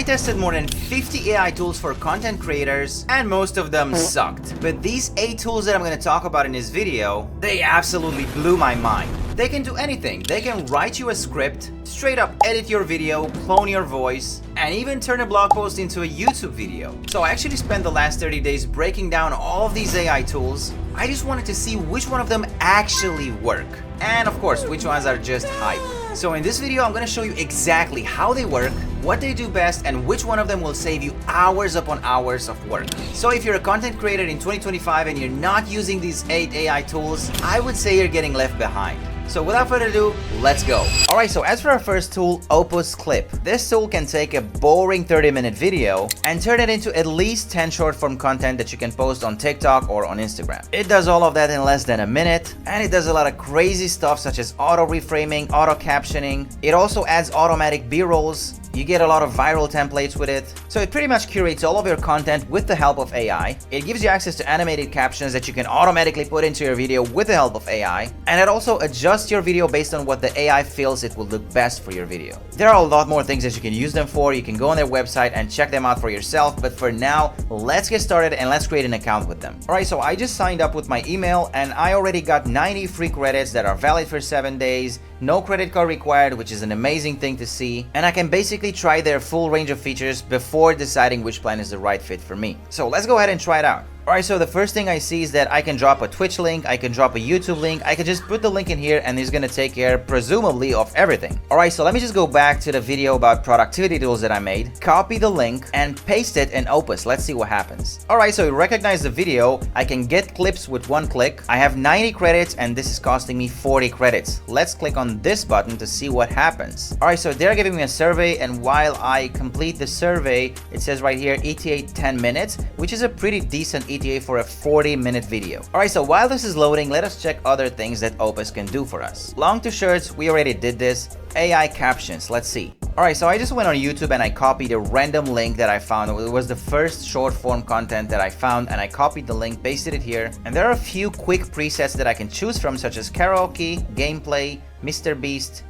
I tested more than 50 AI tools for content creators, and most of them sucked. But these 8 tools that I'm going to talk about in this video, they absolutely blew my mind. They can do anything. They can write you a script, straight up edit your video, clone your voice, and even turn a blog post into a YouTube video. So I actually spent the last 30 days breaking down all of these AI tools. I just wanted to see which one of them actually work. And of course, which ones are just hype. So in this video, I'm going to show you exactly how they work, what they do best, and which one of them will save you hours upon hours of work. So if you're a content creator in 2025 and you're not using these 8 AI tools, I would say you're getting left behind. So without further ado, let's go. Alright, so as for our first tool, Opus Clip. This tool can take a boring 30-minute video and turn it into at least 10 short-form content that you can post on TikTok or on Instagram. It does all of that in less than a minute, and it does a lot of crazy stuff such as auto-reframing, auto-captioning. It also adds automatic B-rolls. You get a lot of viral templates with it. So it pretty much curates all of your content with the help of AI. It gives you access to animated captions that you can automatically put into your video with the help of AI. And it also adjusts your video based on what the AI feels it will look best for your video. There are a lot more things that you can use them for. You can go on their website and check them out for yourself. But for now, let's get started and let's create an account with them. Alright, so I just signed up with my email and I already got 90 free credits that are valid for 7 days. No credit card required, which is an amazing thing to see. And I can basically try their full range of features before deciding which plan is the right fit for me. So let's go ahead and try it out. Alright, so the first thing I see is that I can drop a Twitch link, I can drop a YouTube link, I can just put the link in here and it's gonna take care, presumably, of everything. Alright, so let me just go back to the video about productivity tools that I made, copy the link, and paste it in Opus. Let's see what happens. Alright, so you recognize the video, I can get clips with one click. I have 90 credits and this is costing me 40 credits. Let's click on this button to see what happens. Alright, so they're giving me a survey, and while I complete the survey, it says right here ETA 10 minutes, which is a pretty decent ETA for a 40-minute video. Alright, so while this is loading, let us check other things that Opus can do for us. Long to shorts, we already did this. AI captions, let's see. Alright, so I just went on YouTube and I copied a random link that I found. It was the first short form content that I found, and I copied the link, pasted it here. And there are a few quick presets that I can choose from, such as karaoke, gameplay, Mr. Beast,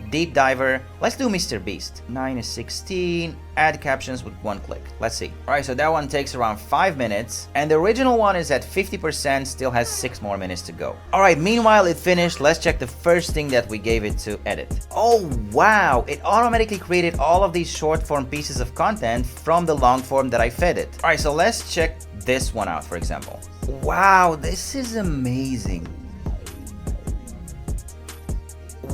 Deep Diver. Let's do Mr. Beast. 9 is 16. Add captions with one click. Let's see. Alright, so that one takes around 5 minutes. And the original one is at 50%, still has 6 more minutes to go. Alright, meanwhile it finished. Let's check the first thing that we gave it to edit. Oh wow, it automatically created all of these short form pieces of content from the long form that I fed it. Alright, so let's check this one out, for example. Wow, this is amazing.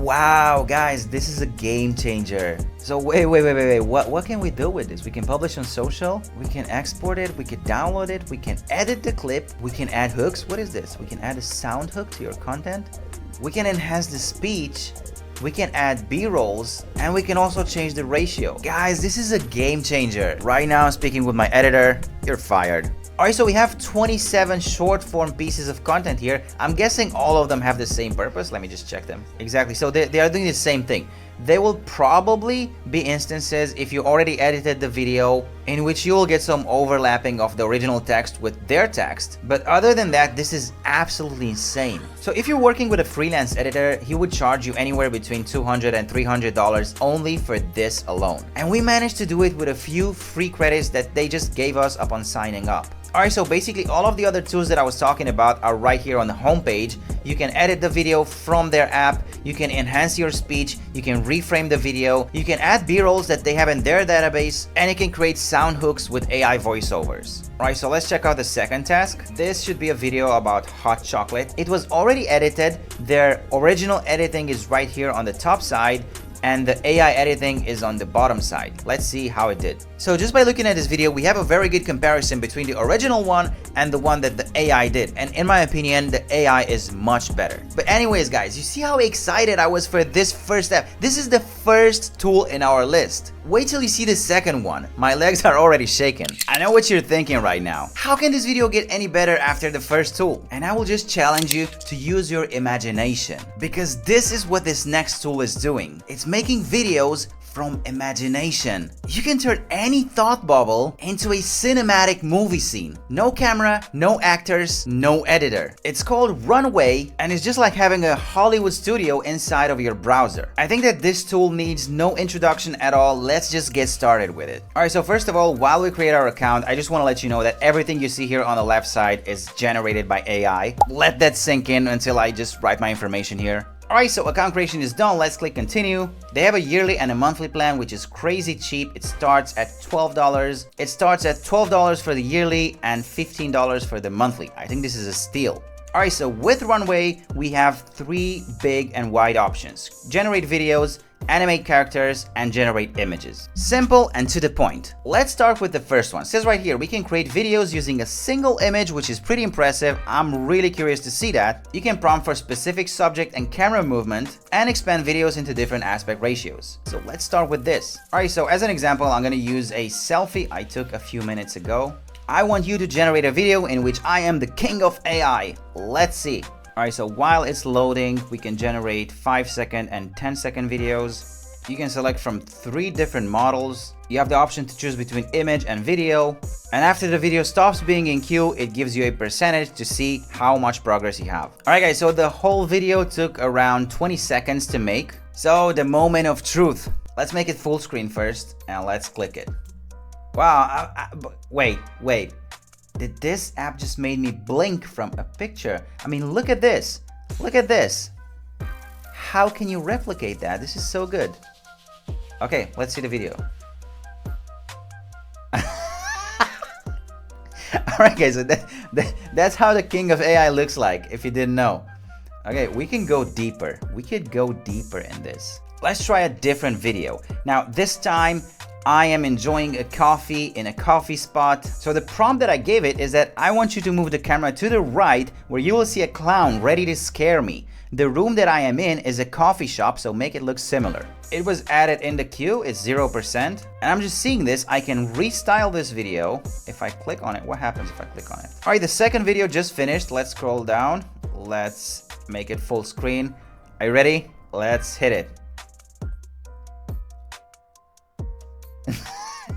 Wow, guys, this is a game changer. So wait, what can we do with this? We can publish on social, we can export it, we can download it, we can edit the clip, we can add hooks. What is this? We can add a sound hook to your content, we can enhance the speech, we can add B-rolls, and we can also change the ratio. Guys, this is a game changer. Right now I'm speaking with my editor. You're fired. Alright, so we have 27 short form pieces of content here. I'm guessing all of them have the same purpose. Let me just check them. Exactly, so they are doing the same thing. There will probably be instances, if you already edited the video, in which you will get some overlapping of the original text with their text. But other than that, this is absolutely insane. So if you're working with a freelance editor, he would charge you anywhere between $200 and $300 only for this alone. And we managed to do it with a few free credits that they just gave us upon signing up. Alright, so basically all of the other tools that I was talking about are right here on the homepage. You can edit the video from their app, you can enhance your speech, you can reframe the video, you can add B-rolls that they have in their database, and you can create sound hooks with AI voiceovers. Alright, so let's check out the second task. This should be a video about hot chocolate. It was already edited. Their original editing is right here on the top side, and the AI editing is on the bottom side. Let's see how it did. So just by looking at this video, we have a very good comparison between the original one and the one that the AI did. And in my opinion, the AI is much better. But anyways, guys, you see how excited I was for this first step. This is the first tool in our list. Wait till you see the second one. My legs are already shaking. I know what you're thinking right now. How can this video get any better after the first tool? And I will just challenge you to use your imagination, because this is what this next tool is doing. It's making videos from imagination. You can turn any thought bubble into a cinematic movie scene. No camera, no actors, no editor. It's called Runway, and it's just like having a Hollywood studio inside of your browser. I think that this tool needs no introduction at all. Let's just get started with it. Alright, so first of all, while we create our account, I just want to let you know that everything you see here on the left side is generated by AI. Let that sink in until I just write my information here. Alright, so account creation is done. Let's click continue. They have a yearly and a monthly plan, which is crazy cheap. It starts at $12. It starts at $12 for the yearly and $15 for the monthly. I think this is a steal. Alright, so with Runway, we have 3 big and wide options. Generate videos, animate characters, and generate images. Simple and to the point. Let's start with the first one. It says right here, we can create videos using a single image, which is pretty impressive. I'm really curious to see that. You can prompt for specific subject and camera movement and expand videos into different aspect ratios. So let's start with this. Alright, so as an example, I'm gonna use a selfie I took a few minutes ago. I want you to generate a video in which I am the king of AI. Let's see. Alright, so while it's loading, we can generate 5-second and 10-second videos. You can select from 3 different models. You have the option to choose between image and video. And after the video stops being in queue, it gives you a percentage to see how much progress you have. Alright guys, so the whole video took around 20 seconds to make. So the moment of truth. Let's make it full screen first and let's click it. Wow, wait. Did this app just made me blink from a picture? I mean, look at this. Look at this. How can you replicate that? This is so good. Okay, let's see the video. Alright guys, so that's how the king of AI looks like, if you didn't know. Okay, we can go deeper. We could go deeper in this. Let's try a different video. Now, this time, I am enjoying a coffee in a coffee spot. So the prompt that I gave it is that I want you to move the camera to the right where you will see a clown ready to scare me. The room that I am in is a coffee shop, so make it look similar. It was added in the queue, it's 0%. And I'm just seeing this, I can restyle this video. If I click on it, what happens if I click on it? All right, the second video just finished. Let's scroll down. Let's make it full screen. Are you ready? Let's hit it.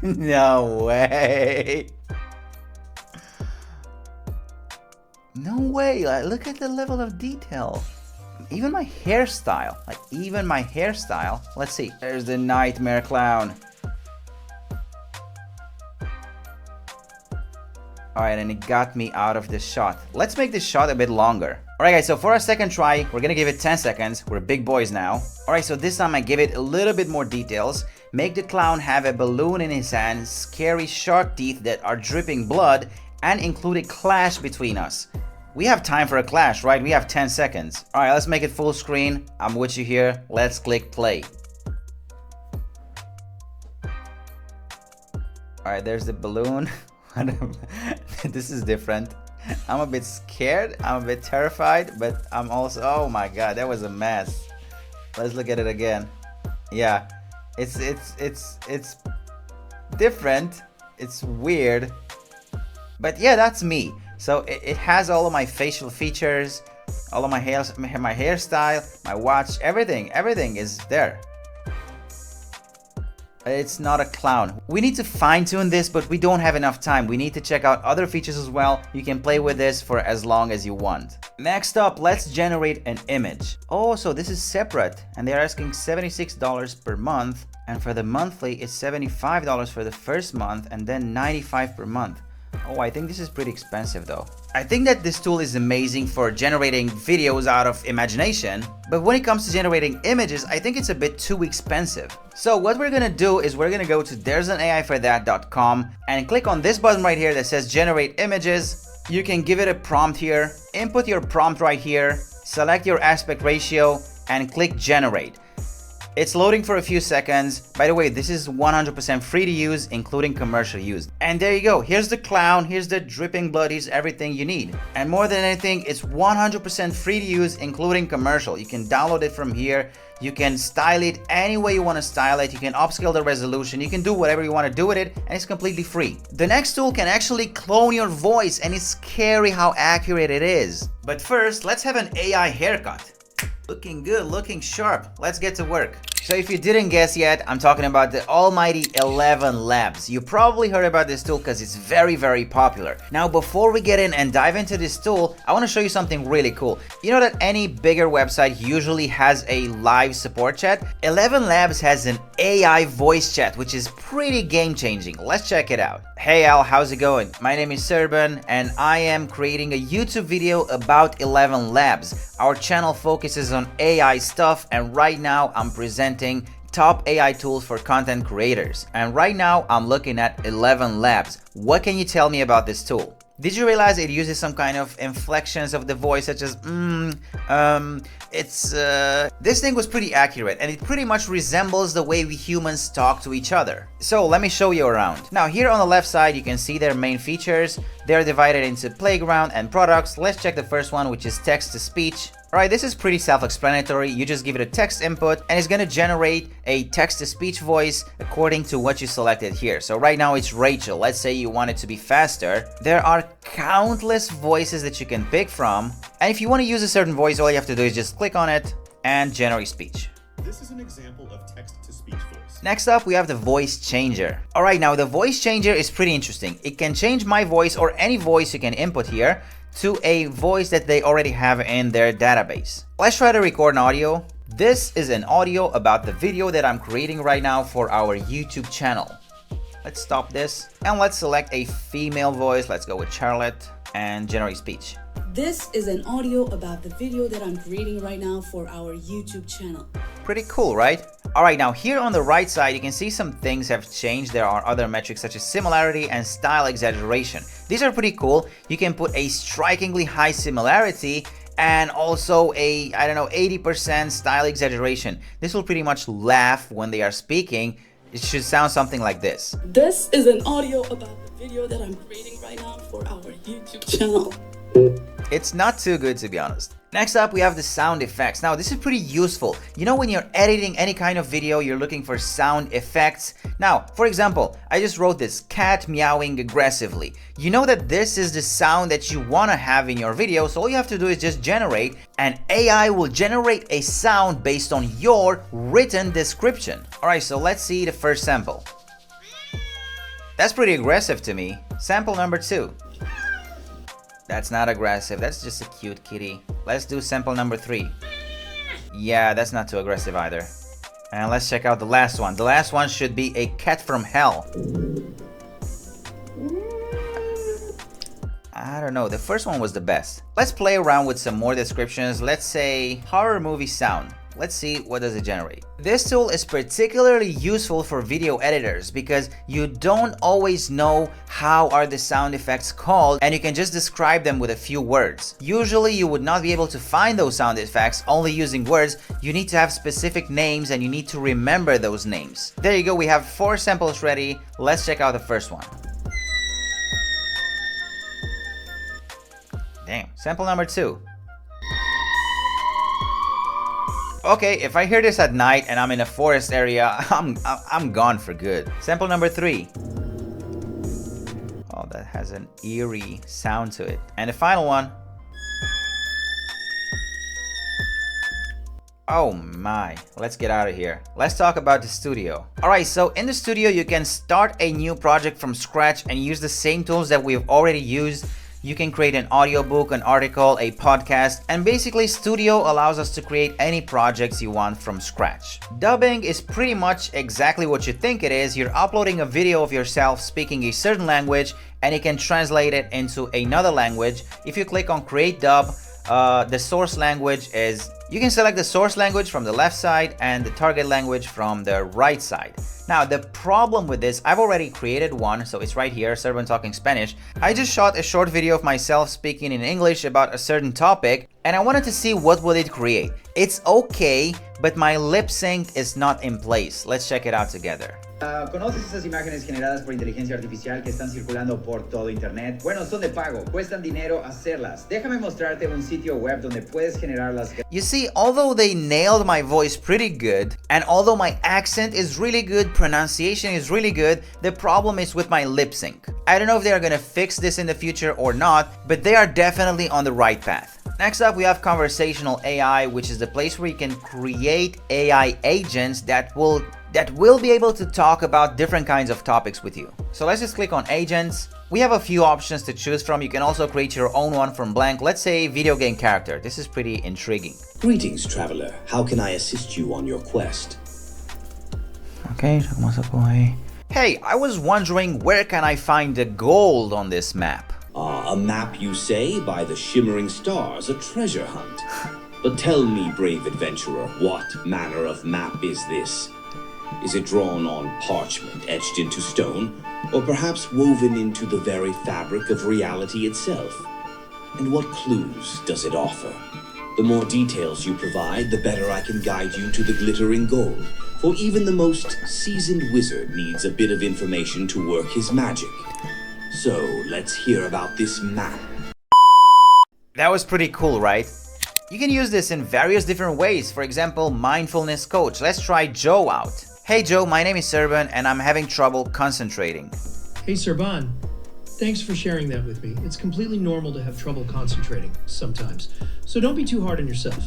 No way. No way. Like, look at the level of detail. Even my hairstyle. Let's see. There's the nightmare clown. Alright, and it got me out of this shot. Let's make this shot a bit longer. Alright guys, so for our second try, we're gonna give it 10 seconds. We're big boys now. Alright, so this time I give it a little bit more details. Make the clown have a balloon in his hand, scary shark teeth that are dripping blood, and include a clash between us. We have time for a clash, right? We have 10 seconds. Alright, let's make it full screen. I'm with you here. Let's click play. Alright, there's the balloon. This is different. I'm a bit scared. I'm a bit terrified, but I'm also... Oh my god, that was a mess. Let's look at it again. Yeah, it's different. It's weird. But yeah, that's me. So it has all of my facial features, all of my hairstyle, my watch, everything is there. It's not a clown. We need to fine-tune this, but we don't have enough time. We need to check out other features as well. You can play with this for as long as you want. Next up, let's generate an image. Oh, so this is separate, and they're asking $76 per month, and for the monthly, it's $75 for the first month, and then $95 per month. Oh, I think this is pretty expensive though. I think that this tool is amazing for generating videos out of imagination, but when it comes to generating images, I think it's a bit too expensive. So what we're gonna do is we're gonna go to there'sanaiforthat.com and click on this button right here that says generate images. You can give it a prompt here, input your prompt right here, select your aspect ratio, and click generate. It's loading for a few seconds. By the way, this is 100% free to use, including commercial use. And there you go. Here's the clown. Here's the dripping blood. Here's everything you need. And more than anything, it's 100% free to use, including commercial. You can download it from here. You can style it any way you want to style it. You can upscale the resolution. You can do whatever you want to do with it, and it's completely free. The next tool can actually clone your voice, and it's scary how accurate it is. But first, let's have an AI haircut. Looking good, looking sharp. Let's get to work. So if you didn't guess yet, I'm talking about the almighty 11 Labs. You probably heard about this tool because it's very, very popular. Now, before we get in and dive into this tool, I want to show you something really cool. You know that any bigger website usually has a live support chat? 11 Labs has an AI voice chat, which is pretty game-changing. Let's check it out. Hey Al, how's it going? My name is Serban and I am creating a YouTube video about 11 Labs. Our channel focuses on AI stuff, and right now I'm presenting top AI tools for content creators. And right now I'm looking at 11 Labs. What can you tell me about this tool? Did you realize it uses some kind of inflections of the voice, such as this thing was pretty accurate, and it pretty much resembles the way we humans talk to each other. So let me show you around. Now here on the left side you can see their main features. They're divided into playground and products. Let's check the first one, which is text to speech. Alright, this is pretty self-explanatory. You just give it a text input and it's gonna generate a text-to-speech voice according to what you selected here. So right now it's Rachel. Let's say you want it to be faster. There are countless voices that you can pick from. And if you want to use a certain voice, all you have to do is just click on it and generate speech. This is an example of text-to-speech voice. Next up, we have the voice changer. Alright, now the voice changer is pretty interesting. It can change my voice or any voice you can input here to a voice that they already have in their database. Let's try to record an audio. This is an audio about the video that I'm creating right now for our YouTube channel. Let's stop this and let's select a female voice. Let's go with Charlotte and generate speech. This is an audio about the video that I'm creating right now for our YouTube channel. Pretty cool, right? Alright, now here on the right side, you can see some things have changed. There are other metrics such as similarity and style exaggeration. These are pretty cool. You can put a strikingly high similarity and also a, 80% style exaggeration. This will pretty much laugh when they are speaking. It should sound something like this. This is an audio about the video that I'm creating right now for our YouTube channel. It's not too good, to be honest. Next up, we have the sound effects. Now, this is pretty useful. You know, when you're editing any kind of video, you're looking for sound effects. Now, for example, I just wrote this cat meowing aggressively. You know that this is the sound that you want to have in your video, so all you have to do is just generate, and AI will generate a sound based on your written description. Alright, so let's see the first sample. That's pretty aggressive to me. Sample number 2. That's not aggressive, that's just a cute kitty. Let's do sample number 3. Yeah, that's not too aggressive either. And let's check out the last one. The last one should be a cat from hell. I don't know, the first one was the best. Let's play around with some more descriptions. Let's say horror movie sound. Let's see what does it generate. This tool is particularly useful for video editors because you don't always know how are the sound effects called, and you can just describe them with a few words. Usually you would not be able to find those sound effects only using words. You need to have specific names and you need to remember those names. There you go, we have 4 samples ready. Let's check out the first one. Damn, sample number 2. Okay, if I hear this at night and I'm in a forest area, I'm gone for good. Sample number 3. Oh, that has an eerie sound to it. And the final one. Oh my, let's get out of here. Let's talk about the studio. Alright, so in the studio you can start a new project from scratch and use the same tools that we've already used. You can create an audiobook, an article, a podcast, and basically Studio allows us to create any projects you want from scratch. Dubbing is pretty much exactly what you think it is. You're uploading a video of yourself speaking a certain language and it can translate it into another language. If you click on Create Dub, the source language is, you can select the source language from the left side and the target language from the right side. Now, the problem with this, I've already created one, so it's right here, Serban Talking Spanish. I just shot a short video of myself speaking in English about a certain topic, and I wanted to see what will it create. It's okay, but my lip sync is not in place. Let's check it out together. ¿Conoces esas imágenes generadas por inteligencia artificial que están circulando por todo internet? Bueno, son de pago, cuestan dinero hacerlas. Déjame mostrarte un sitio web donde puedes generarlas. You see, although they nailed my voice pretty good, and although my accent is really good, pronunciation is really good, the problem is with my lip sync. I don't know if they are gonna fix this in the future or not, but they are definitely on the right path. Next up, we have conversational AI, which is the place where you can create AI agents that will be able to talk about different kinds of topics with you. So let's just click on agents. We have a few options to choose from. You can also create your own one from blank. Let's say video game character. This is pretty intriguing. Greetings, traveler. How can I assist you on your quest? Okay, hey, I was wondering where can I find the gold on this map? A map, you say, by the shimmering stars, a treasure hunt. But tell me, brave adventurer, what manner of map is this? Is it drawn on parchment etched into stone, or perhaps woven into the very fabric of reality itself? And what clues does it offer? The more details you provide, the better I can guide you to the glittering gold, for even the most seasoned wizard needs a bit of information to work his magic. So, let's hear about this map. That was pretty cool, right? You can use this in various different ways. For example, mindfulness coach. Let's try Joe out. Hey Joe, my name is Serban and I'm having trouble concentrating. Hey Serban, thanks for sharing that with me. It's completely normal to have trouble concentrating sometimes, so don't be too hard on yourself.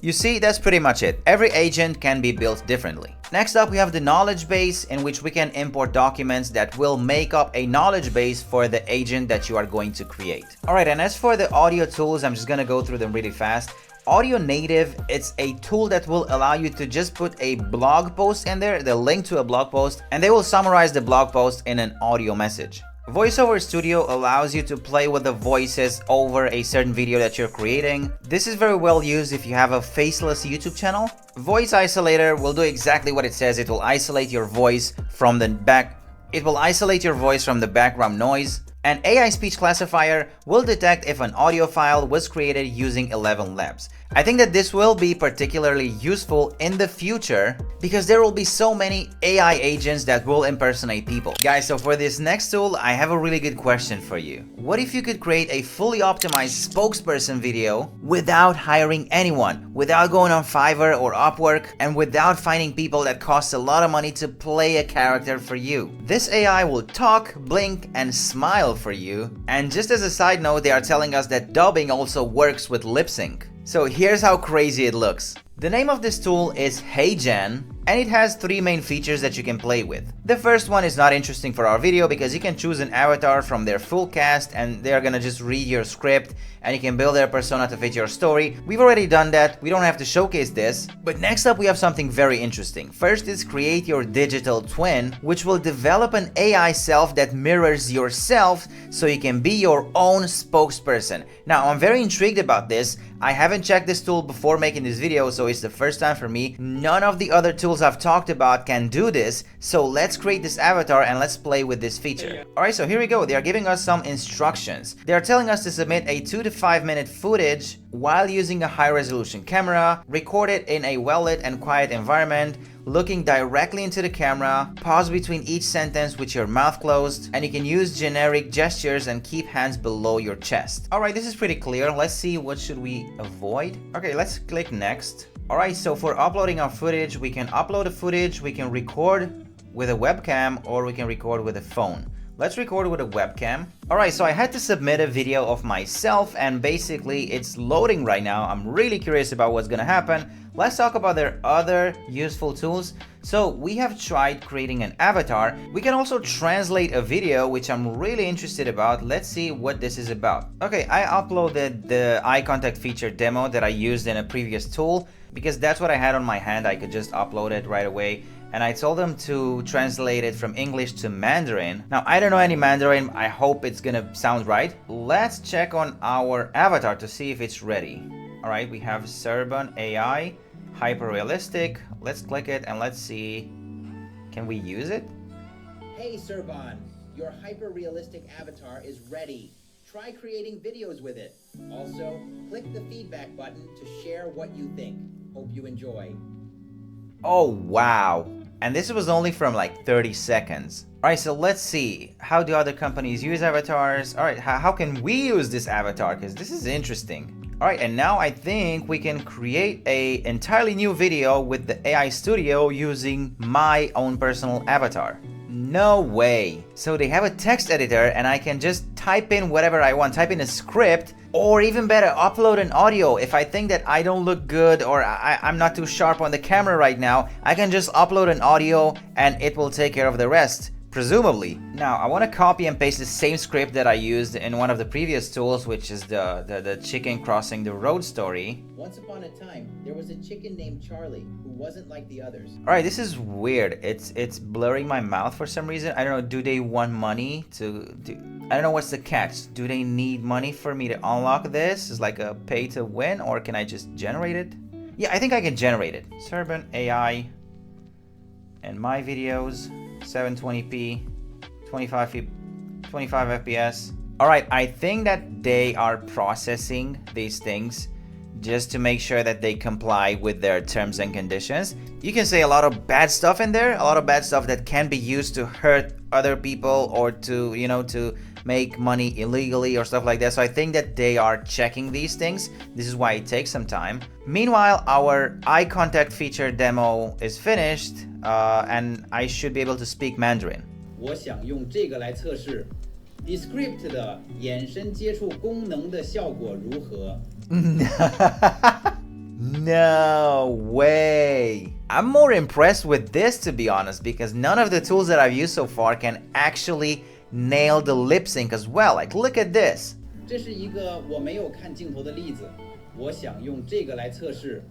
You see, that's pretty much it. Every agent can be built differently. Next up, we have the knowledge base, in which we can import documents that will make up a knowledge base for the agent that you are going to create. Alright, and as for the audio tools, I'm just gonna go through them really fast. Audio Native, it's a tool that will allow you to just put a blog post in there, the link to a blog post, and they will summarize the blog post in an audio message. VoiceOver Studio allows you to play with the voices over a certain video that you're creating. This is very well used if you have a faceless YouTube channel. Voice Isolator will do exactly what it says. It will isolate your voice from the background noise. An AI speech classifier will detect if an audio file was created using 11 Labs. I think that this will be particularly useful in the future because there will be so many AI agents that will impersonate people. Guys, so for this next tool, I have a really good question for you. What if you could create a fully optimized spokesperson video without hiring anyone, without going on Fiverr or Upwork, and without finding people that cost a lot of money to play a character for you? This AI will talk, blink, and smile for you. And just as a side note, they are telling us that dubbing also works with lip sync. So here's how crazy it looks. The name of this tool is HeyJen, and it has three main features that you can play with. The first one is not interesting for our video because you can choose an avatar from their full cast and they're gonna just read your script and you can build their persona to fit your story. We've already done that, we don't have to showcase this. But next up we have something very interesting. First is create your digital twin, which will develop an AI self that mirrors yourself so you can be your own spokesperson. Now I'm very intrigued about this. I haven't checked this tool before making this video, so it's the first time for me. None of the other tools I've talked about can do this, so let's create this avatar and let's play with this feature. Alright, so here we go. They are giving us some instructions. They are telling us to submit a 2 to 5 minute footage while using a high resolution camera, record it in a well-lit and quiet environment, looking directly into the camera, pause between each sentence with your mouth closed, and you can use generic gestures and keep hands below your chest. Alright, this is pretty clear. Let's see what should we avoid. Okay, let's click next. Alright, so for uploading our footage, we can upload a footage, we can record with a webcam, or we can record with a phone. Let's record with a webcam. Alright, so I had to submit a video of myself and basically it's loading right now. I'm really curious about what's gonna happen. Let's talk about their other useful tools. So we have tried creating an avatar. We can also translate a video, which I'm really interested about. Let's see what this is about. Okay, I uploaded the eye contact feature demo that I used in a previous tool because that's what I had on my hand. I could just upload it right away. And I told them to translate it from English to Mandarin. Now, I don't know any Mandarin. I hope it's gonna sound right. Let's check on our avatar to see if it's ready. All right, we have Serban AI, hyper realistic. Let's click it and let's see. Can we use it? Hey Serban, your hyper-realistic avatar is ready. Try creating videos with it. Also, click the feedback button to share what you think. Hope you enjoy. Oh, wow. And this was only from like 30 seconds. Alright, so let's see. How do other companies use avatars? Alright, how can we use this avatar? Because this is interesting. Alright, and now I think we can create a entirely new video with the AI Studio using my own personal avatar. No way. So they have a text editor and I can just type in whatever I want, type in a script Or even better, upload an audio. If I think that I don't look good or I'm not too sharp on the camera right now, I can just upload an audio and it will take care of the rest, presumably. Now, I want to copy and paste the same script that I used in one of the previous tools, which is the chicken crossing the road story. Once upon a time, there was a chicken named Charlie who wasn't like the others. Alright, this is weird. It's blurring my mouth for some reason. I don't know, do they want money to... I don't know what's the catch. Do they need money for me to unlock this? Is like a pay to win, or can I just generate it? Yeah, I think I can generate it. Serban AI and my videos, 720p, 25 FPS. Alright, I think that they are processing these things just to make sure that they comply with their terms and conditions. You can say a lot of bad stuff in there, a lot of bad stuff that can be used to hurt other people or to, you know, to make money illegally or stuff like that. So I think that they are checking these things. This is why it takes some time. Meanwhile, our eye contact feature demo is finished, and I should be able to speak Mandarin. 我想用这个来测试 Descript 的眼神接触功能的效果如何 No way. I'm more impressed with this, to be honest, because none of the tools that I've used so far can actually nail the lip sync as well. Like, look at this. 这是一个我没有看镜头的例子，我想用这个来测试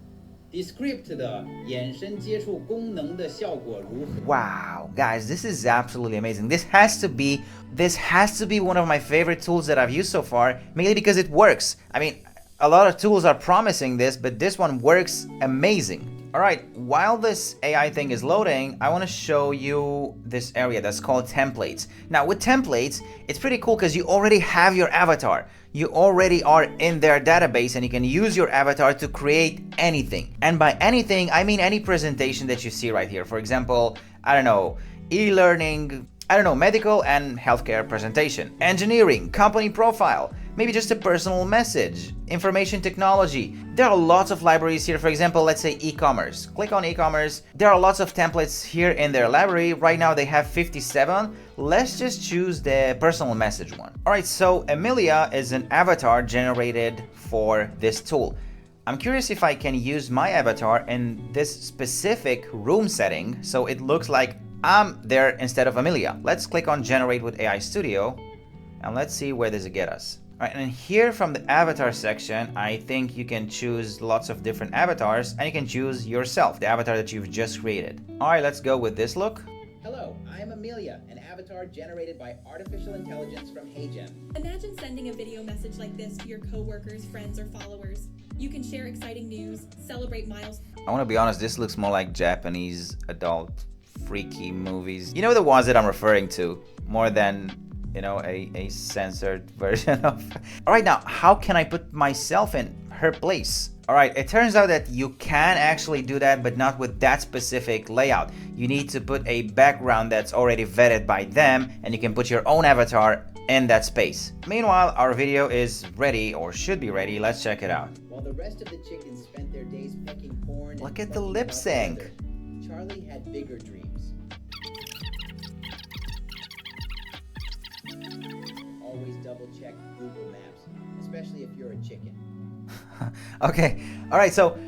Descript 的眼神接触功能的效果如何 Wow, guys, this is absolutely amazing. This has to be one of my favorite tools that I've used so far, mainly because it works. I mean, a lot of tools are promising this, but this one works amazing. Alright, while this AI thing is loading, I want to show you this area that's called templates. Now with templates, it's pretty cool because you already have your avatar. You already are in their database and you can use your avatar to create anything. And by anything, I mean any presentation that you see right here. For example, I don't know, e-learning, I don't know, medical and healthcare presentation, engineering, company profile, maybe just a personal message, information technology. There are lots of libraries here. For example, let's say e-commerce. Click on e-commerce. There are lots of templates here in their library. Right now they have 57. Let's just choose the personal message one. All right, so Emilia is an avatar generated for this tool. I'm curious if I can use my avatar in this specific room setting so it looks like I'm there instead of Emilia. Let's click on Generate with AI Studio and let's see where does it get us. All right, and here from the avatar section, I think you can choose lots of different avatars and you can choose yourself, the avatar that you've just created. All right, let's go with this look. Hello, I'm Amelia, an avatar generated by artificial intelligence from HeyJen. Imagine sending a video message like this to your coworkers, friends, or followers. You can share exciting news, celebrate milestones. I want to be honest, this looks more like Japanese adult freaky movies. You know the ones that I'm referring to, more than, you know, a censored version of. All right, now how can I put myself in her place? All right, it turns out that you can actually do that, but not with that specific layout. You need to put a background that's already vetted by them, and you can put your own avatar in that space. Meanwhile, our video is ready, or should be ready. Let's check it out. While the rest of the chickens spent their days pecking corn and Look at the fussing lip about sync. weather, Charlie had bigger dreams. Always double check Google Maps, especially if you're a chicken. Okay, all right, so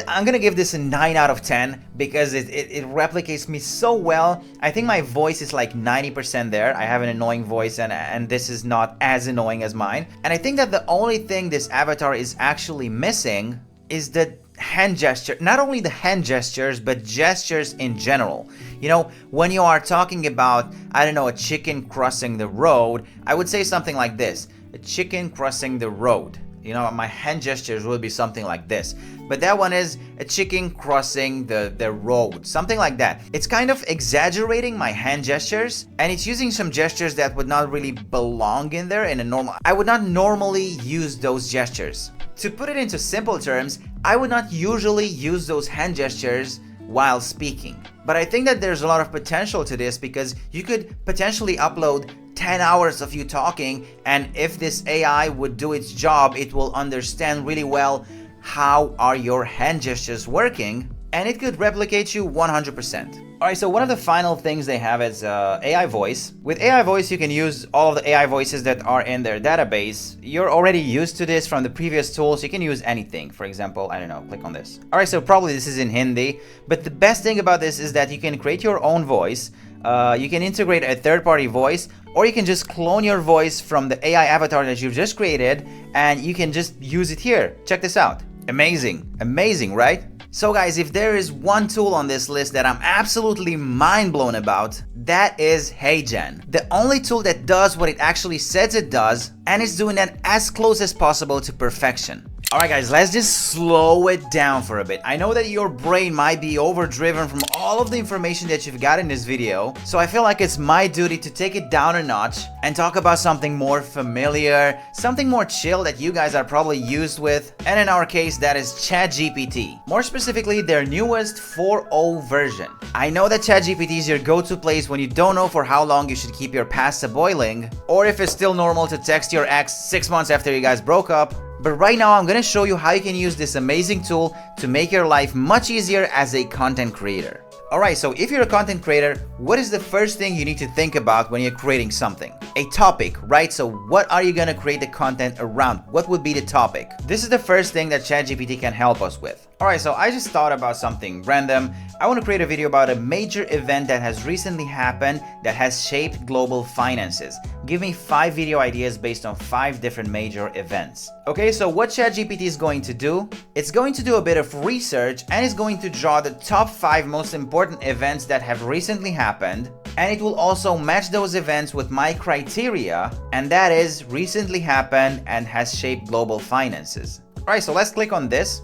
I'm gonna give this a 9 out of 10 because it replicates me so well. I think my voice is like 90% there. I have an annoying voice and this is not as annoying as mine. And I think that the only thing this avatar is actually missing is the hand gesture. Not only the hand gestures, but gestures in general. You know, when you are talking about, I don't know, a chicken crossing the road, I would say something like this: a chicken crossing the road. You know, my hand gestures will be something like this. But that one is a chicken crossing the road, something like that. It's kind of exaggerating my hand gestures, and it's using some gestures that would not really belong in there in a normal. I would not normally use those gestures. To put it into simple terms, I would not usually use those hand gestures while speaking. But I think that there's a lot of potential to this because you could potentially upload 10 hours of you talking, and if this AI would do its job, it will understand really well how are your hand gestures working, and it could replicate you 100%. Alright, so one of the final things they have is AI voice. With AI voice, you can use all of the AI voices that are in their database. You're already used to this from the previous tools. You can use anything. For example, I don't know, click on this. Alright, so probably this is in Hindi, but the best thing about this is that you can create your own voice. You can integrate a third-party voice, or you can just clone your voice from the AI avatar that you've just created, and you can just use it here. Check this out. Amazing. Amazing, right? So guys, if there is one tool on this list that I'm absolutely mind blown about, that is HeyJen. The only tool that does what it actually says it does, and it's doing that as close as possible to perfection. Alright guys, let's just slow it down for a bit. I know that your brain might be overdriven from all of the information that you've got in this video, so I feel like it's my duty to take it down a notch and talk about something more familiar, something more chill that you guys are probably used with, and in our case that is ChatGPT. More specifically, their newest 4.0 version. I know that ChatGPT is your go-to place when you don't know for how long you should keep your pasta boiling, or if it's still normal to text your ex 6 months after you guys broke up. But right now I'm gonna show you how you can use this amazing tool to make your life much easier as a content creator. Alright, so if you're a content creator, what is the first thing you need to think about when you're creating something? A topic, right? So what are you gonna create the content around? What would be the topic? This is the first thing that ChatGPT can help us with. Alright, so I just thought about something random. I want to create a video about a major event that has recently happened that has shaped global finances. Give me 5 video ideas based on 5 different major events. Okay, so what ChatGPT is going to do, it's going to do a bit of research and is going to draw the top 5 most important events that have recently happened, and it will also match those events with my criteria, and that is recently happened and has shaped global finances. Alright, so let's click on this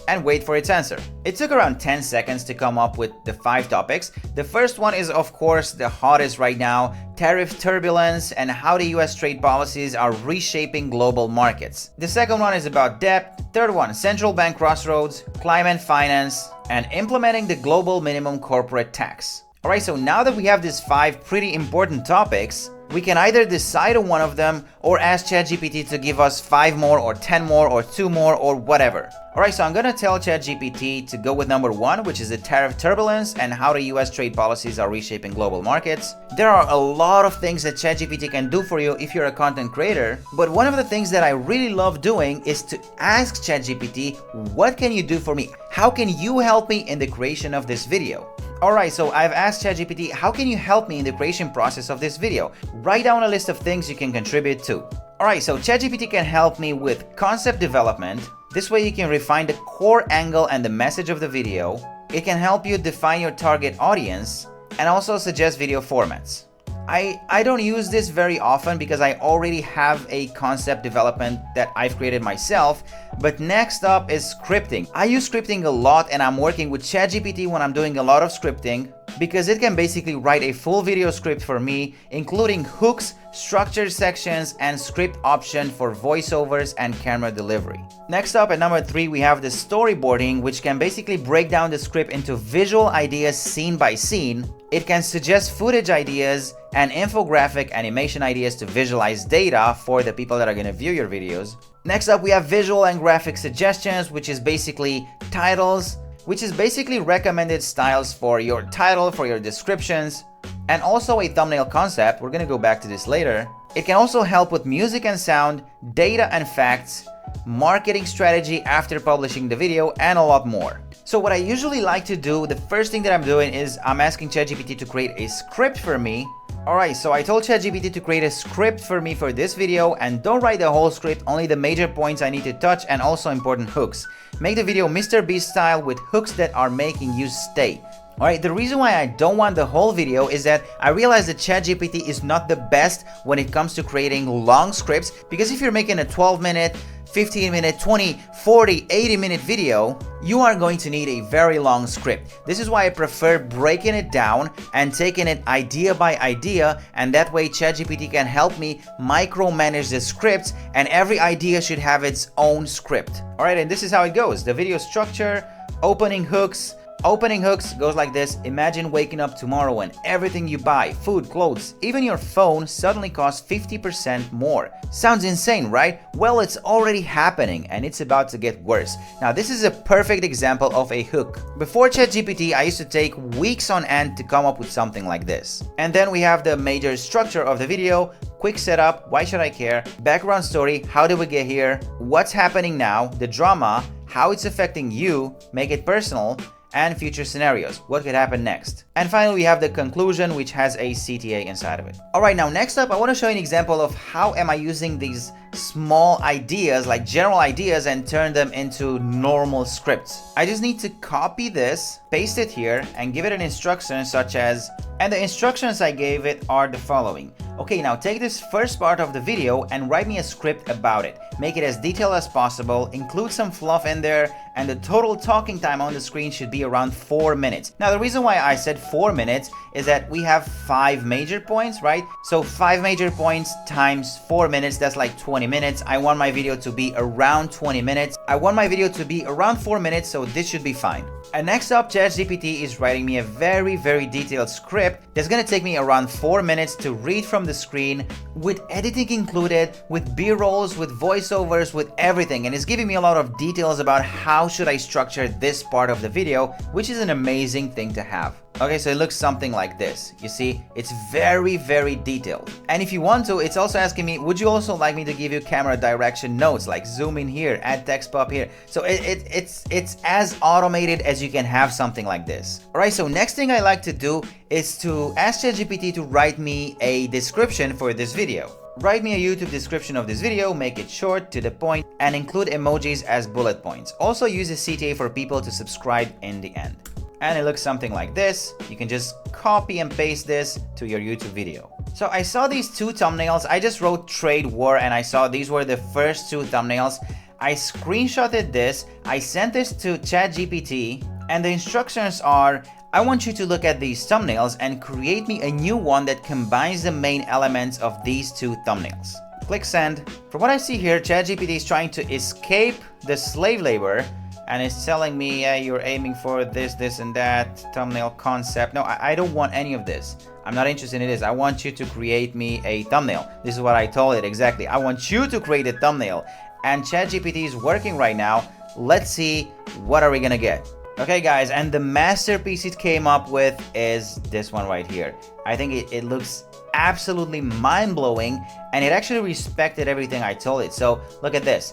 and wait for its answer. It took around 10 seconds to come up with the 5 topics. The first one is of course the hottest right now, tariff turbulence and how the US trade policies are reshaping global markets. The second one is about debt. Third one, central bank crossroads, climate finance, and implementing the global minimum corporate tax. Alright, so now that we have these 5 pretty important topics, we can either decide on one of them or ask ChatGPT to give us 5 more or 10 more or 2 more or whatever. Alright, so I'm gonna tell ChatGPT to go with number 1, which is the tariff turbulence and how the US trade policies are reshaping global markets. There are a lot of things that ChatGPT can do for you if you're a content creator, but one of the things that I really love doing is to ask ChatGPT, what can you do for me? How can you help me in the creation of this video? Alright, so I've asked ChatGPT, how can you help me in the creation process of this video? Write down a list of things you can contribute to. Alright, so ChatGPT can help me with concept development. This way you can refine the core angle and the message of the video. It can help you define your target audience and also suggest video formats. I don't use this very often because I already have a concept development that I've created myself, but next up is scripting. I use scripting a lot and I'm working with ChatGPT when I'm doing a lot of scripting because it can basically write a full video script for me, including hooks, structured sections, and script option for voiceovers and camera delivery. Next up at number 3, we have the storyboarding, which can basically break down the script into visual ideas scene by scene. It can suggest footage ideas and infographic animation ideas to visualize data for the people that are going to view your videos. Next up, we have visual and graphic suggestions, which is basically titles, which is basically recommended styles for your title, for your descriptions, and also a thumbnail concept. We're going to go back to this later. It can also help with music and sound, data and facts, marketing strategy after publishing the video, and a lot more. So what I usually like to do, the first thing that I'm doing is I'm asking ChatGPT to create a script for me. Alright, so I told ChatGPT to create a script for me for this video, and don't write the whole script, only the major points I need to touch and also important hooks. Make the video Mr. Beast style with hooks that are making you stay. Alright, the reason why I don't want the whole video is that I realize that ChatGPT is not the best when it comes to creating long scripts, because if you're making a 12-minute, 15-minute, 20, 40, 80-minute video, you are going to need a very long script. This is why I prefer breaking it down and taking it idea by idea, and that way ChatGPT can help me micromanage the scripts, and every idea should have its own script. Alright, and this is how it goes. The video structure, opening hooks, Opening hooks goes like this. Imagine waking up tomorrow and everything you buy, food, clothes, even your phone suddenly costs 50% more. Sounds insane, right? Well, it's already happening and it's about to get worse. Now, this is a perfect example of a hook. Before ChatGPT, I used to take weeks on end to come up with something like this. And then we have the major structure of the video. Quick setup, why should I care? Background story, how did we get here? What's happening now? The drama, how it's affecting you, make it personal, and future scenarios, what could happen next. And finally, we have the conclusion, which has a CTA inside of it. All right, now next up, I want to show you an example of how am I using these small ideas, like general ideas, and turn them into normal scripts. I just need to copy this, paste it here, and give it an instruction such as, and the instructions I gave it are the following. Okay, now take this first part of the video and write me a script about it. Make it as detailed as possible, include some fluff in there, and the total talking time on the screen should be around 4 minutes. Now, the reason why I said 4 minutes is that we have 5 major points, right? So 5 major points times 4 minutes, that's like 20 minutes. I want my video to be around 20 minutes. I want my video to be around 4 minutes, so this should be fine. And next up, ChatGPT is writing me a very detailed script that's gonna take me around 4 minutes to read from the screen, with editing included, with B-rolls, with voiceovers, with everything. And it's giving me a lot of details about how should I structure this part of the video, which is an amazing thing to have. Okay, so it looks something like this. You see, it's very detailed. And if you want to, it's also asking me, would you also like me to give you camera direction notes, like zoom in here, add text pop here? So it's as automated as you can have something like this. All right, so next thing I like to do is to ask ChatGPT to write me a description for this video. Write me a YouTube description of this video, make it short, to the point, and include emojis as bullet points. Also use a CTA for people to subscribe in the end. And it looks something like this. You can just copy and paste this to your YouTube video. So I saw these 2 thumbnails. I just wrote trade war and I saw these were the first 2 thumbnails. I screenshotted this, I sent this to ChatGPT, and the instructions are, I want you to look at these thumbnails and create me a new one that combines the main elements of these 2 thumbnails. Click send. From what I see here, ChatGPT is trying to escape the slave labor and it's telling me, yeah, you're aiming for this and that thumbnail concept. No, I don't want any of this. I'm not interested in this. I want you to create me a thumbnail. This is what I told it exactly. I want you to create a thumbnail. And ChatGPT is working right now. Let's see, what are we gonna get? Okay guys, and the masterpiece it came up with is this one right here. I think it looks absolutely mind-blowing, and it actually respected everything I told it. So look at this.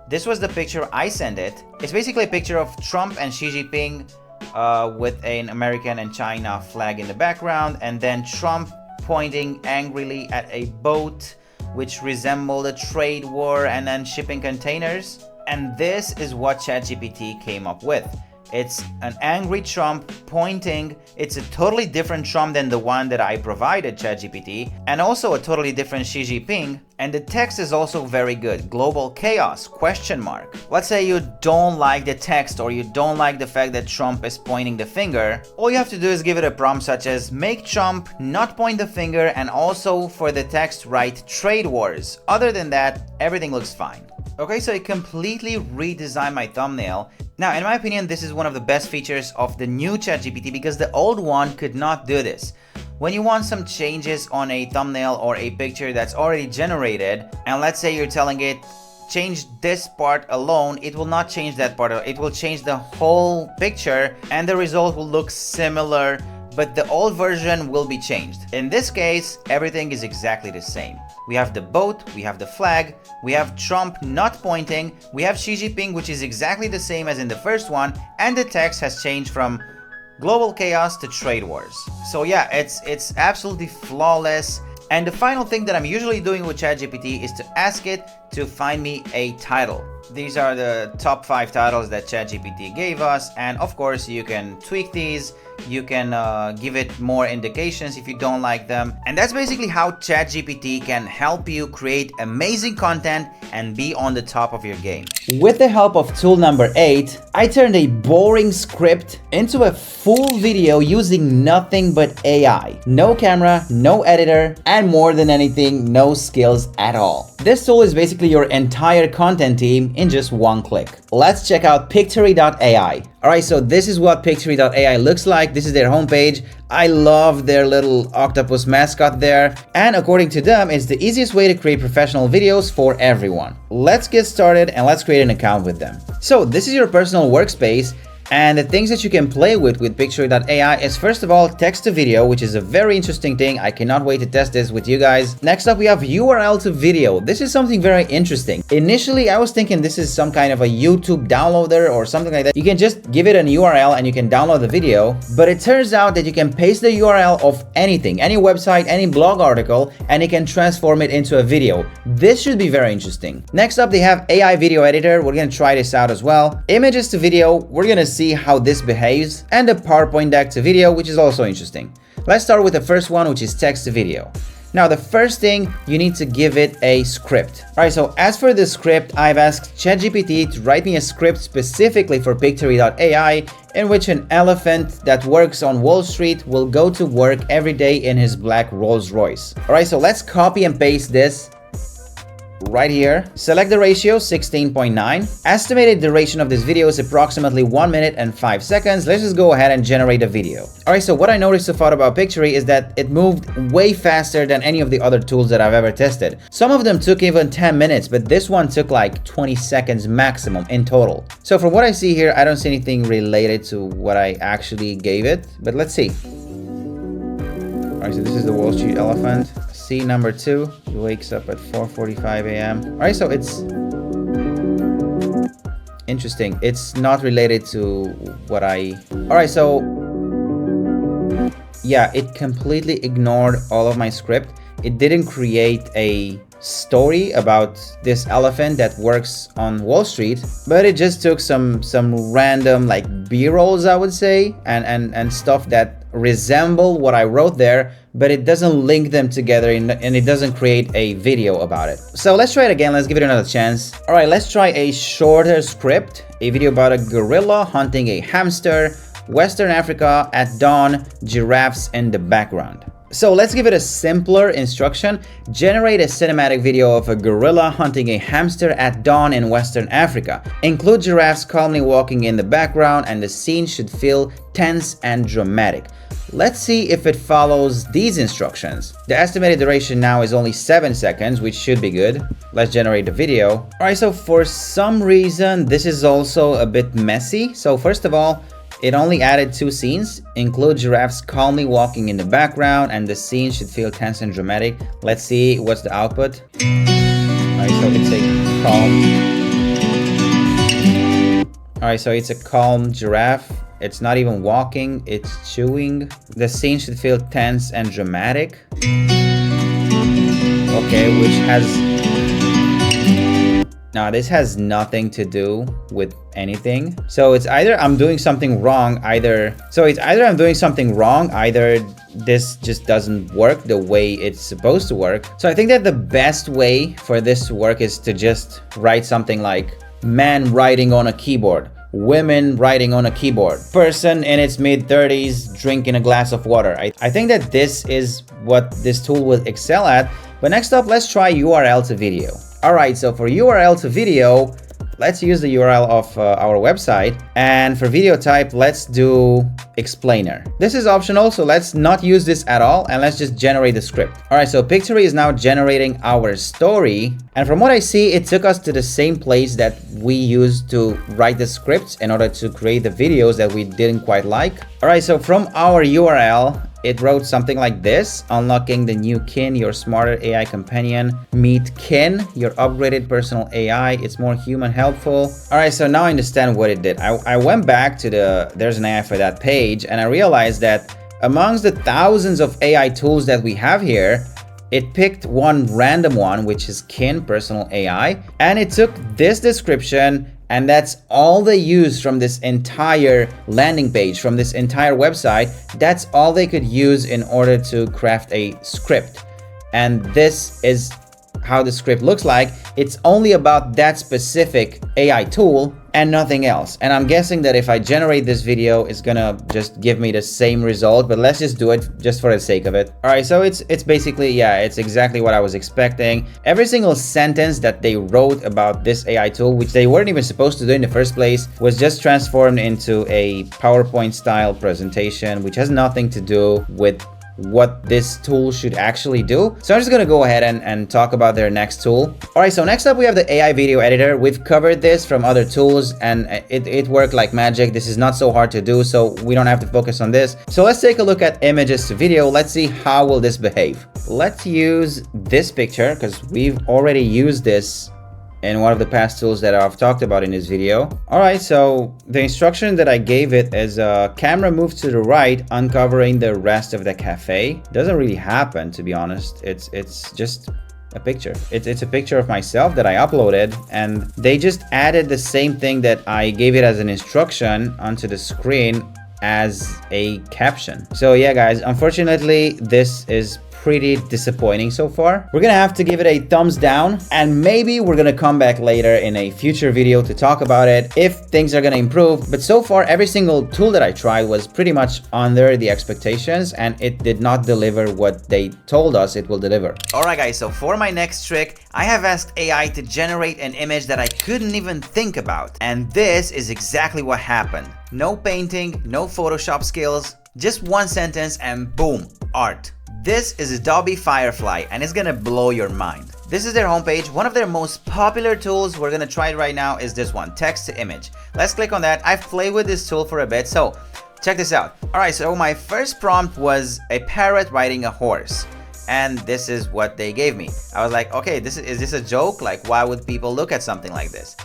This was the picture I sent it. It's basically a picture of Trump and Xi Jinping with an American and China flag in the background, and then Trump pointing angrily at a boat which resembled a trade war and then shipping containers. And this is what ChatGPT came up with. It's an angry Trump pointing. It's a totally different Trump than the one that I provided ChatGPT, and also a totally different Xi Jinping. And the text is also very good. Global chaos, question mark. Let's say you don't like the text, or you don't like the fact that Trump is pointing the finger. All you have to do is give it a prompt such as make Trump not point the finger, and also for the text write trade wars. Other than that, everything looks fine. Okay, so I completely redesigned my thumbnail. Now, in my opinion, this is one of the best features of the new ChatGPT because the old one could not do this. When you want some changes on a thumbnail or a picture that's already generated, and let's say you're telling it, change this part alone, it will not change that part. It will change the whole picture and the result will look similar, but the old version will be changed. In this case, everything is exactly the same. We have the boat, we have the flag, we have Trump not pointing, we have Xi Jinping, which is exactly the same as in the first one, and the text has changed from global chaos to trade wars. So yeah, it's absolutely flawless. And the final thing that I'm usually doing with ChatGPT is to ask it to find me a title. These are the top 5 titles that ChatGPT gave us, and of course you can tweak these. You can give it more indications if you don't like them. And that's basically how ChatGPT can help you create amazing content and be on the top of your game. With the help of tool number 8, I turned a boring script into a full video using nothing but AI. No camera, no editor, and more than anything, no skills at all. This tool is basically basically your entire content team in just one click. Let's check out Pictory.ai. Alright, so this is what Pictory.ai looks like. This is their homepage. I love their little octopus mascot there. And according to them, it's the easiest way to create professional videos for everyone. Let's get started and let's create an account with them. So this is your personal workspace. And the things that you can play with Pictory.ai is, first of all, text to video, which is a very interesting thing. I cannot wait to test this with you guys. Next up, we have URL to video. This is something very interesting. Initially, I was thinking this is some kind of a YouTube downloader or something like that. You can just give it an URL and you can download the video, but it turns out that you can paste the URL of anything, any website, any blog article, and it can transform it into a video. This should be very interesting. Next up, they have AI video editor. We're gonna try this out as well. Images to video, we're gonna see how this behaves, and the PowerPoint deck to video, which is also interesting. Let's start with the first one, which is text to video. Now, the first thing, you need to give it a script. All right, so as for the script, I've asked ChatGPT to write me a script specifically for Pictory.ai in which an elephant that works on Wall Street will go to work every day in his black Rolls Royce. All right, so let's copy and paste this right here. Select the ratio 16.9. Estimated duration of this video is approximately 1 minute and 5 seconds. Let's just go ahead and generate a video. All right, so what I noticed so far about Pictory is that it moved way faster than any of the other tools that I've ever tested. Some of them took even 10 minutes, but this one took like 20 seconds maximum in total. So from what I see here, I don't see anything related to what I actually gave it, but let's see. All right, so this is the Wall Street elephant. Scene number 2, he wakes up at 4:45 a.m. All right, so it's interesting. It's not related to what all right, so yeah, it completely ignored all of my script. It didn't create a story about this elephant that works on Wall Street, but it just took some random like B-rolls, I would say, and stuff that resemble what I wrote there, but it doesn't link them together and it doesn't create a video about it. So let's try it again. Let's give it another chance. All right, let's try a shorter script, a video about a gorilla hunting a hamster, Western Africa at dawn, giraffes in the background. So let's give it a simpler instruction. Generate a cinematic video of a gorilla hunting a hamster at dawn in Western Africa. Include giraffes calmly walking in the background, and the scene should feel tense and dramatic. Let's see if it follows these instructions. The estimated duration now is only 7 seconds, which should be good. Let's generate the video. All right, so for some reason, this is also a bit messy. So first of all, it only added 2 scenes. Include giraffes calmly walking in the background, and the scene should feel tense and dramatic. Let's see what's the output. Alright, so it's a calm. Alright, so it's a calm giraffe. It's not even walking, it's chewing. The scene should feel tense and dramatic. Okay, which has... Now, this has nothing to do with anything. So it's either I'm doing something wrong, either this just doesn't work the way it's supposed to work. So I think that the best way for this to work is to just write something like man writing on a keyboard, women writing on a keyboard, person in its mid-30s drinking a glass of water. I think that this is what this tool will excel at. But next up, let's try URL to video. Alright, so for URL to video, let's use the URL of our website. And for video type, let's do explainer. This is optional, so let's not use this at all, and let's just generate the script. Alright, so Pictory is now generating our story. And from what I see, it took us to the same place that we used to write the scripts in order to create the videos that we didn't quite like. Alright, so from our URL, it wrote something like this: unlocking the new Kin, your smarter AI companion. Meet Kin, your upgraded personal AI. It's more human helpful. All right, so now I understand what it did. I went back to the There's an AI for That page, and I realized that amongst the thousands of AI tools that we have here, it picked one random one, which is Kin personal AI, and it took this description, and that's all they used from this entire landing page, from this entire website. That's all they could use in order to craft a script. And this is how the script looks like. It's only about that specific AI tool. and nothing else. And I'm guessing that if I generate this video, it's gonna just give me the same result, but let's just do it just for the sake of it. All right, so it's basically, yeah, it's exactly what I was expecting. Every single sentence that they wrote about this AI tool, which they weren't even supposed to do in the first place, was just transformed into a PowerPoint style presentation, which has nothing to do with what this tool should actually do. So I'm just gonna go ahead and talk about their next tool. All right, so next up we have the AI video editor. We've covered this from other tools and it worked like magic. This is not so hard to do, so we don't have to focus on this. So let's take a look at images to video. Let's see how will this behave. Let's use this picture because we've already used this in one of the past tools that I've talked about in this video. All right, so the instruction that I gave it is camera move to the right, uncovering the rest of the cafe. Doesn't really happen, to be honest. It's just a picture. It's a picture of myself that I uploaded, and they just added the same thing that I gave it as an instruction onto the screen as a caption. So yeah, guys, unfortunately, this is pretty disappointing so far. We're gonna have to give it a thumbs down, and maybe we're gonna come back later in a future video to talk about it if things are gonna improve. But so far, every single tool that I tried was pretty much under the expectations, and it did not deliver what they told us it will deliver. All right, guys, so for my next trick, I have asked AI to generate an image that I couldn't even think about, and this is exactly what happened. No painting, no Photoshop skills, just one sentence and boom, art. This is Adobe Firefly, and it's gonna blow your mind. This is their homepage. One of their most popular tools, we're gonna try it right now, is this one, text to image. Let's click on that. I've played with this tool for a bit, so check this out. All right, so my first prompt was a parrot riding a horse, and this is what they gave me. I was like, okay, is this a joke? Like, why would people look at something like this?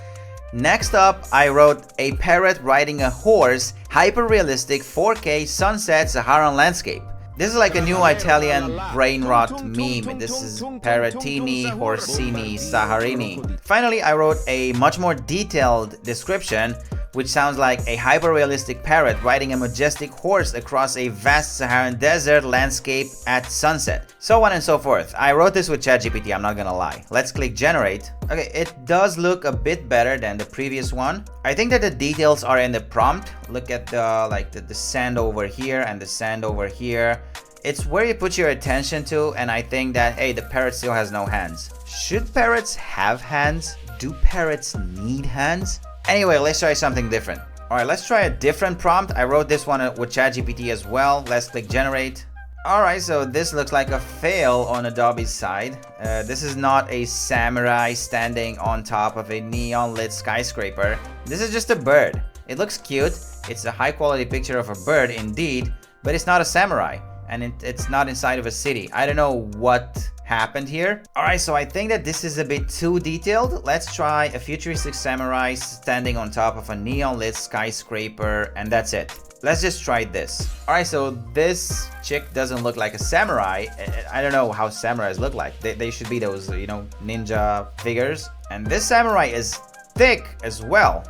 Next up, I wrote a parrot riding a horse, hyper-realistic 4K sunset Saharan landscape. This is like a new Italian brain rot meme. This is Parrottini, Horsini, Saharini. Finally, I wrote a much more detailed description, which sounds like a hyper-realistic parrot riding a majestic horse across a vast Saharan desert landscape at sunset. So on and so forth. I wrote this with ChatGPT, I'm not gonna lie. Let's click generate. Okay, it does look a bit better than the previous one. I think that the details are in the prompt. Look at the sand over here and the sand over here. It's where you put your attention to, and I think that, hey, the parrot still has no hands. Should parrots have hands? Do parrots need hands? Anyway, let's try something different. All right, let's try a different prompt. I wrote this one with ChatGPT as well. Let's click generate. All right, so this looks like a fail on Adobe's side. This is not a samurai standing on top of a neon lit skyscraper. This is just a bird. It looks cute. It's a high quality picture of a bird indeed, but it's not a samurai, and it's not inside of a city. I don't know what happened here. All right, so I think that this is a bit too detailed. Let's try a futuristic samurai standing on top of a neon lit skyscraper, and that's it. Let's just try this. All right, so this chick doesn't look like a samurai. I don't know how samurais look like. They should be those, you know, ninja figures. And this samurai is thick as well.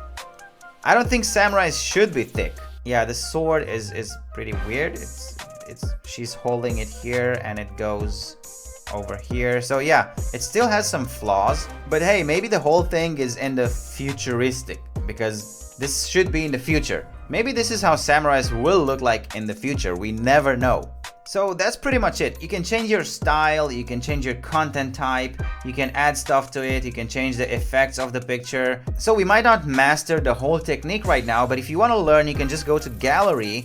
I don't think samurais should be thick. Yeah, the sword is pretty weird. She's holding it here and it goes over here. So yeah, it still has some flaws, but hey, maybe the whole thing is in the futuristic, because this should be in the future. Maybe this is how samurais will look like in the future. We never know. So that's pretty much it. You can change your style, you can change your content type, you can add stuff to it, you can change the effects of the picture. So we might not master the whole technique right now, but if you want to learn, you can just go to gallery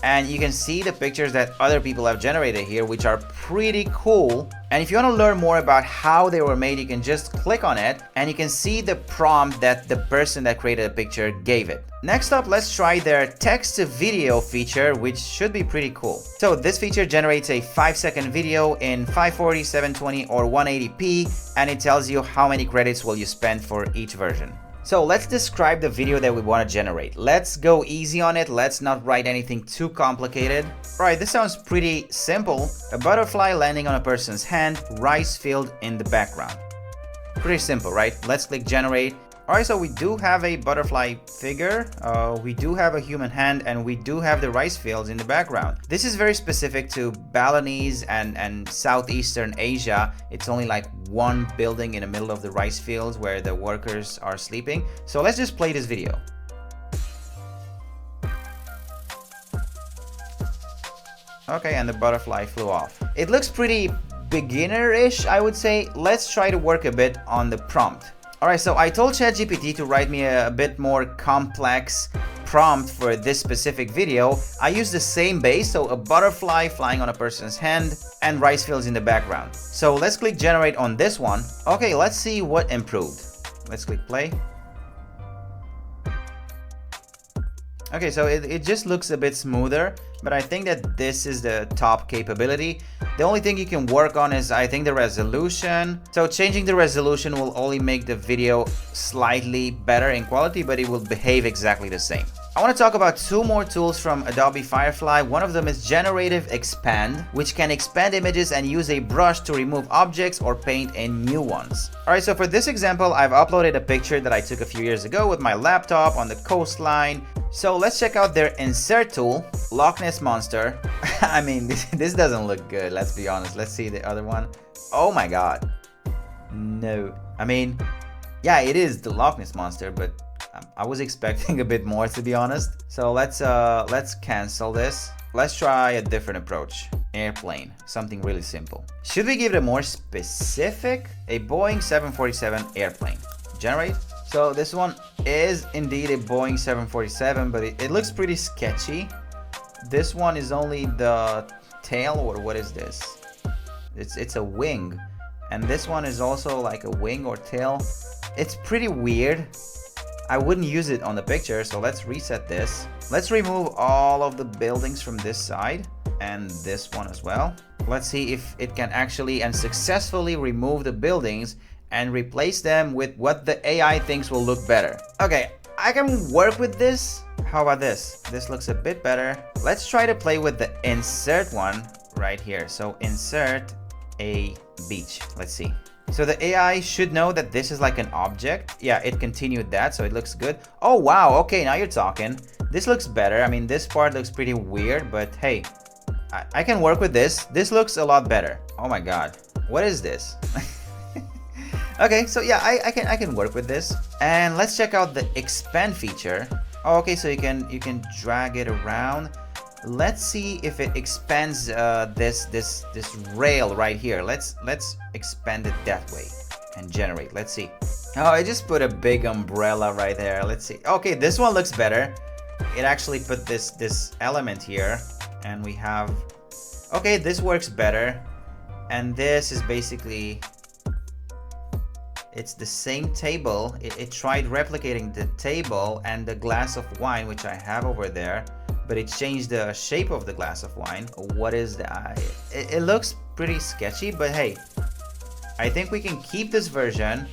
and you can see the pictures that other people have generated here, which are pretty cool. And if you want to learn more about how they were made, you can just click on it and you can see the prompt that the person that created the picture gave it. Next up, let's try their text to video feature, which should be pretty cool. So this feature generates a 5-second video in 540, 720 or 180p, and it tells you how many credits will you spend for each version. So let's describe the video that we want to generate. Let's go easy on it. Let's not write anything too complicated. All right, this sounds pretty simple. A butterfly landing on a person's hand, rice field in the background. Pretty simple, right? Let's click generate. Alright, so we do have a butterfly figure, we do have a human hand, and we do have the rice fields in the background. This is very specific to Balinese and Southeastern Asia. It's only like one building in the middle of the rice fields where the workers are sleeping. So let's just play this video. Okay, and the butterfly flew off. It looks pretty beginner-ish, I would say. Let's try to work a bit on the prompt. Alright, so I told ChatGPT to write me a bit more complex prompt for this specific video. I used the same base, so a butterfly flying on a person's hand and rice fields in the background. So let's click generate on this one. Okay, let's see what improved. Let's click play. Okay, so it just looks a bit smoother, but I think that this is the top capability. The only thing you can work on is, I think, the resolution. So changing the resolution will only make the video slightly better in quality, but it will behave exactly the same. I want to talk about two more tools from Adobe Firefly. One of them is Generative Expand, which can expand images and use a brush to remove objects or paint in new ones. Alright, so for this example, I've uploaded a picture that I took a few years ago with my laptop on the coastline. So let's check out their insert tool, Loch Ness Monster. I mean, this doesn't look good, let's be honest. Let's see the other one. Oh my god. No. I mean, yeah, it is the Loch Ness Monster, but I was expecting a bit more, to be honest. So let's cancel this. Let's try a different approach. Airplane, something really simple. Should we give it a more specific? A Boeing 747 airplane. Generate. So this one is indeed a Boeing 747, but it looks pretty sketchy. This one is only the tail, or what is this? It's a wing. And this one is also like a wing or tail. It's pretty weird. I wouldn't use it on the picture, so let's reset this. Let's remove all of the buildings from this side and this one as well. Let's see if it can actually and successfully remove the buildings and replace them with what the AI thinks will look better. Okay, I can work with this. How about this? This looks a bit better. Let's try to play with the insert one right here. So insert a beach. Let's see. So the AI should know that this is like an object. Yeah, it continued that, so it looks good. Oh wow, okay, now you're talking. This looks better. I mean, this part looks pretty weird, but hey, I can work with this. This looks a lot better. Oh my god, what is this? Okay, so yeah, I can work with this. And let's check out the expand feature. Oh, okay, so you can drag it around. Let's see if it expands this rail right here. Let's expand it that way and generate. Let's see. Oh, I just put a big umbrella right there. Let's see. Okay, this one looks better. It actually put this element here, and we have. Okay, this works better. And this is basically. It's the same table. It tried replicating the table and the glass of wine, which I have over there, but it changed the shape of the glass of wine. What is that? It looks pretty sketchy, but hey, I think we can keep this version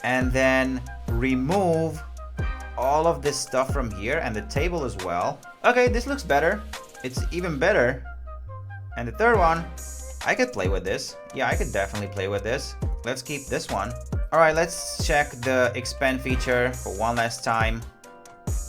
and then remove all of this stuff from here and the table as well. Okay, this looks better. It's even better. And the third one, I could play with this. Yeah, I could definitely play with this. Let's keep this one. All right, let's check the expand feature for one last time.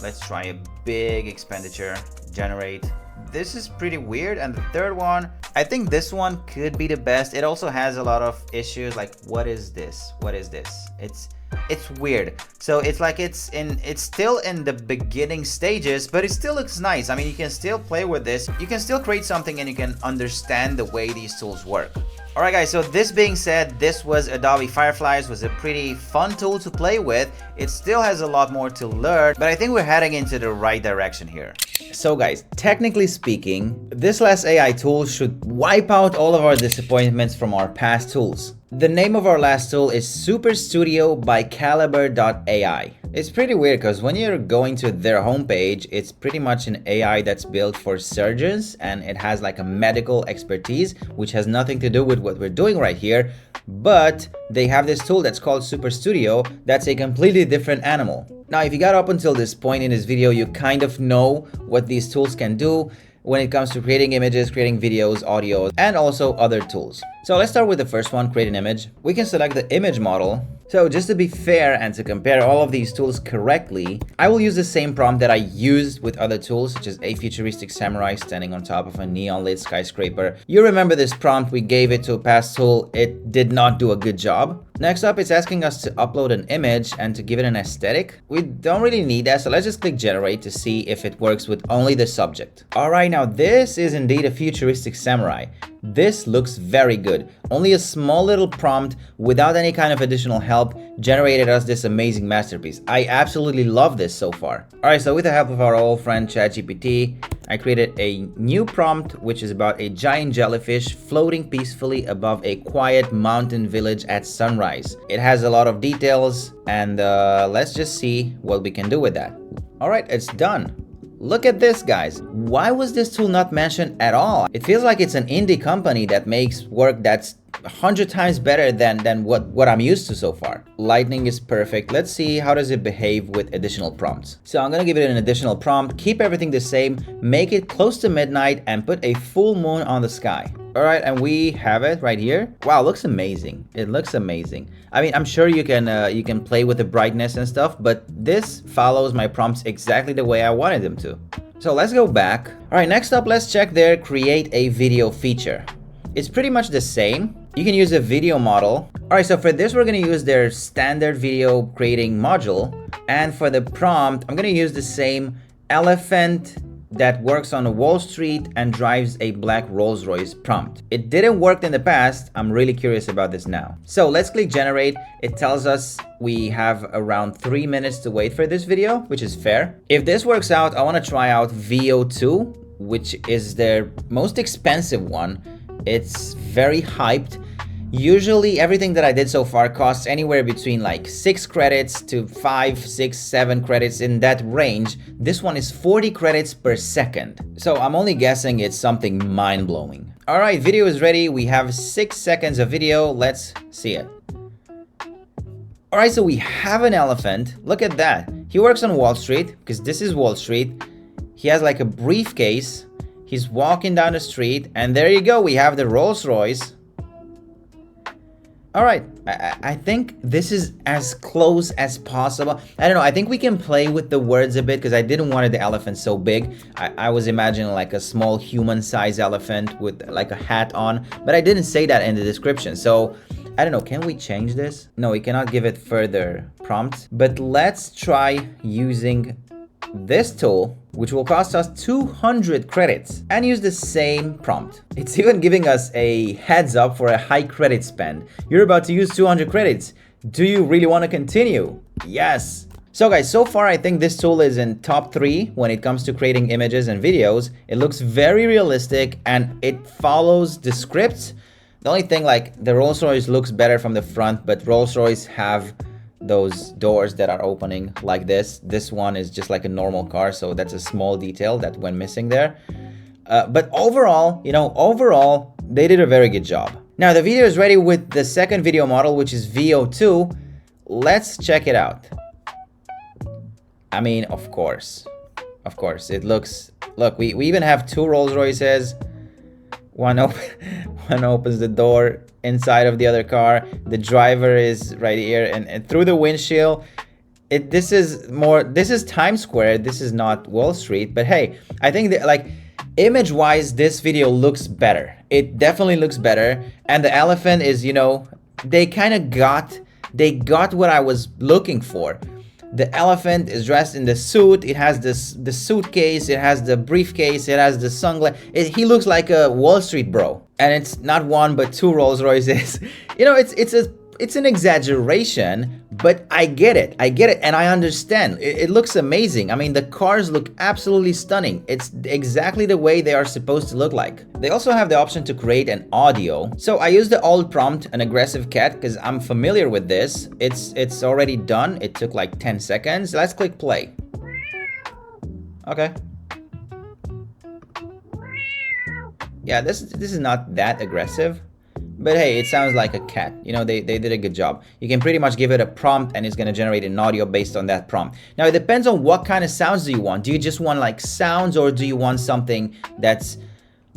Let's try a big expenditure, generate. This is pretty weird. And the third one, I think this one could be the best. It also has a lot of issues, like what is this? What is this? It's weird. So it's like it's still in the beginning stages, but it still looks nice. I mean, you can still play with this. You can still create something and you can understand the way these tools work. Alright guys, so this being said, this was Adobe Firefly. It was a pretty fun tool to play with. It still has a lot more to learn, but I think we're heading into the right direction here. So guys, technically speaking, this last AI tool should wipe out all of our disappointments from our past tools. The name of our last tool is Super Studio by Caliber.ai. It's pretty weird because when you're going to their homepage, it's pretty much an AI that's built for surgeons, and it has like a medical expertise, which has nothing to do with what we're doing right here. But they have this tool that's called Super Studio that's a completely different animal. Now, if you got up until this point in this video, you kind of know what these tools can do when it comes to creating images, creating videos, audio, and also other tools. So let's start with the first one, create an image. We can select the image model So just to be fair and to compare all of these tools correctly, I will use the same prompt that I used with other tools, such as a futuristic samurai standing on top of a neon lit skyscraper. You remember this prompt, we gave it to a past tool, it did not do a good job. Next up, it's asking us to upload an image and to give it an aesthetic. We don't really need that, so let's just click generate to see if it works with only the subject. Alright, now this is indeed a futuristic samurai. This looks very good. Only a small little prompt without any kind of additional help generated us this amazing masterpiece. I absolutely love this so far. Alright, so with the help of our old friend ChatGPT, I created a new prompt which is about a giant jellyfish floating peacefully above a quiet mountain village at sunrise. It has a lot of details and let's just see what we can do with that. Alright, it's done. Look at this, guys. Why was this tool not mentioned at all? It feels like it's an indie company that makes work that's 100 times better than what I'm used to so far. Lightning is perfect. Let's see how does it behave with additional prompts. So I'm gonna give it an additional prompt, keep everything the same, make it close to midnight and put a full moon on the sky. All right, and we have it right here. Wow, it looks amazing. It looks amazing. I mean, I'm sure you can play with the brightness and stuff, but this follows my prompts exactly the way I wanted them to. So let's go back. All right, next up, let's check their create a video feature. It's pretty much the same. You can use a video model. All right, so for this, we're gonna use their standard video creating module. And for the prompt, I'm gonna use the same elephant that works on Wall Street and drives a black Rolls-Royce prompt. It didn't work in the past. I'm really curious about this now. So let's click generate. It tells us we have around 3 minutes to wait for this video, which is fair. If this works out, I wanna try out VO2, which is their most expensive one. It's very hyped. Usually everything that I did so far costs anywhere between like 6 credits to 5, 6, 7 credits, in that range. This one is 40 credits per second. So I'm only guessing it's something mind-blowing. All right, video is ready. We have 6 seconds of video. Let's see it. All right, so we have an elephant. Look at that. He works on Wall Street because this is Wall Street. He has like a briefcase. He's walking down the street and there you go. We have the Rolls-Royce. All right, I think this is as close as possible. I don't know, I think we can play with the words a bit because I didn't want the elephant so big. I was imagining like a small human-sized elephant with like a hat on, but I didn't say that in the description. So I don't know, can we change this? No, we cannot give it further prompts, but let's try using this tool, which will cost us 200 credits, and use the same prompt. It's even giving us a heads up for a high credit spend. You're about to use 200 credits. Do you really want to continue? Yes. So guys, so far I think this tool is in top 3 when it comes to creating images and videos. It looks very realistic and it follows the script. The only thing, like, the Rolls-Royce looks better from the front, but Rolls-Royce have those doors that are opening like this. This one is just like a normal car, so that's a small detail that went missing there. But overall, overall, they did a very good job. Now the video is ready with the second video model, which is VO2. Let's check it out. I mean, of course, it looks, look, we even have 2 Rolls-Royces. One opens the door inside of the other car. The driver is right here, and through the windshield. This is Times Square. This is not Wall Street. But hey, I think that, like, image-wise, this video looks better. It definitely looks better. And the elephant is, they kind of got what I was looking for. The elephant is dressed in the suit. It has the suitcase. It has the briefcase. It has the sunglasses. He looks like a Wall Street bro. And it's not 1 but 2 Rolls Royces. It's an exaggeration, but I get it, and I understand. It looks amazing. I mean, the cars look absolutely stunning. It's exactly the way they are supposed to look like. They also have the option to create an audio. So I used the old prompt, an aggressive cat, because I'm familiar with this. It's already done. It took like 10 seconds. Let's click play. Okay. Yeah, this is not that aggressive. But hey, it sounds like a cat. They did a good job. You can pretty much give it a prompt and it's going to generate an audio based on that prompt. Now, it depends on what kind of sounds do you want. Do you just want like sounds, or do you want something that's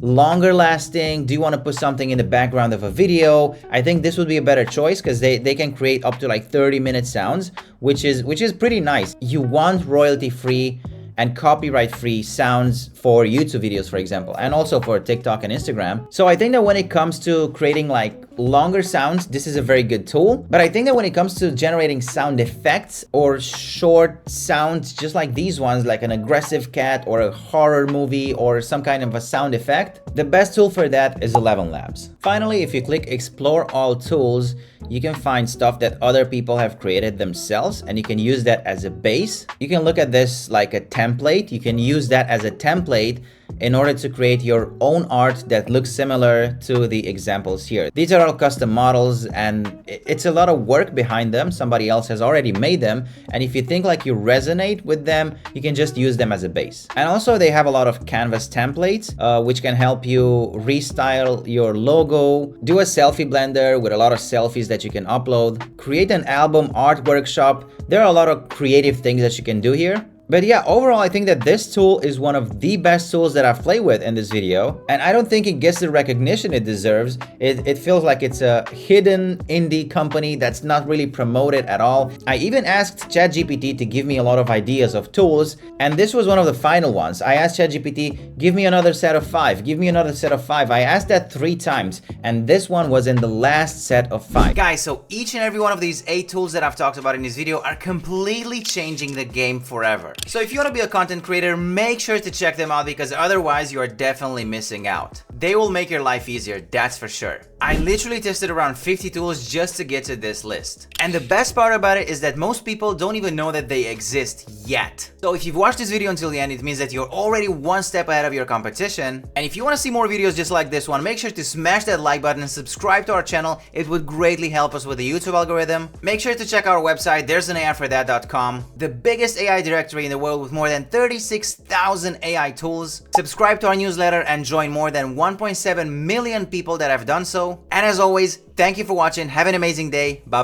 longer lasting? Do you want to put something in the background of a video? I think this would be a better choice because they can create up to like 30-minute sounds, which is pretty nice. You want royalty-free and copyright-free sounds for YouTube videos, for example, and also for TikTok and Instagram. So I think that when it comes to creating like longer sounds, this is a very good tool. But I think that when it comes to generating sound effects or short sounds, just like these ones, like an aggressive cat or a horror movie or some kind of a sound effect, the best tool for that is 11 Labs. Finally, if you click Explore All Tools, you can find stuff that other people have created themselves, and you can use that as a base. You can look at this like a template. You can use that as a template in order to create your own art that looks similar to the examples here. These are all custom models, and it's a lot of work behind them. Somebody else has already made them, and if you think like you resonate with them, you can just use them as a base. And also they have a lot of canvas templates, which can help you restyle your logo, do a selfie blender with a lot of selfies that you can upload, create an album art workshop. There are a lot of creative things that you can do here. But yeah, overall, I think that this tool is one of the best tools that I've played with in this video. And I don't think it gets the recognition it deserves. It feels like it's a hidden indie company that's not really promoted at all. I even asked ChatGPT to give me a lot of ideas of tools, and this was one of the final ones. I asked ChatGPT, give me another set of 5, give me another set of 5. I asked that 3 times, and this one was in the last set of 5. Guys, so each and every one of these 8 tools that I've talked about in this video are completely changing the game forever. So if you want to be a content creator, make sure to check them out, because otherwise you are definitely missing out. They will make your life easier, that's for sure. I literally tested around 50 tools just to get to this list. And the best part about it is that most people don't even know that they exist yet. So if you've watched this video until the end, it means that you're already one step ahead of your competition. And if you want to see more videos just like this one, make sure to smash that like button and subscribe to our channel. It would greatly help us with the YouTube algorithm. Make sure to check our website, there'sanaiforthat.com, the biggest AI directory in the world with more than 36,000 AI tools. Subscribe to our newsletter and join more than 1.7 million people that have done so. And as always, thank you for watching. Have an amazing day. Bye-bye.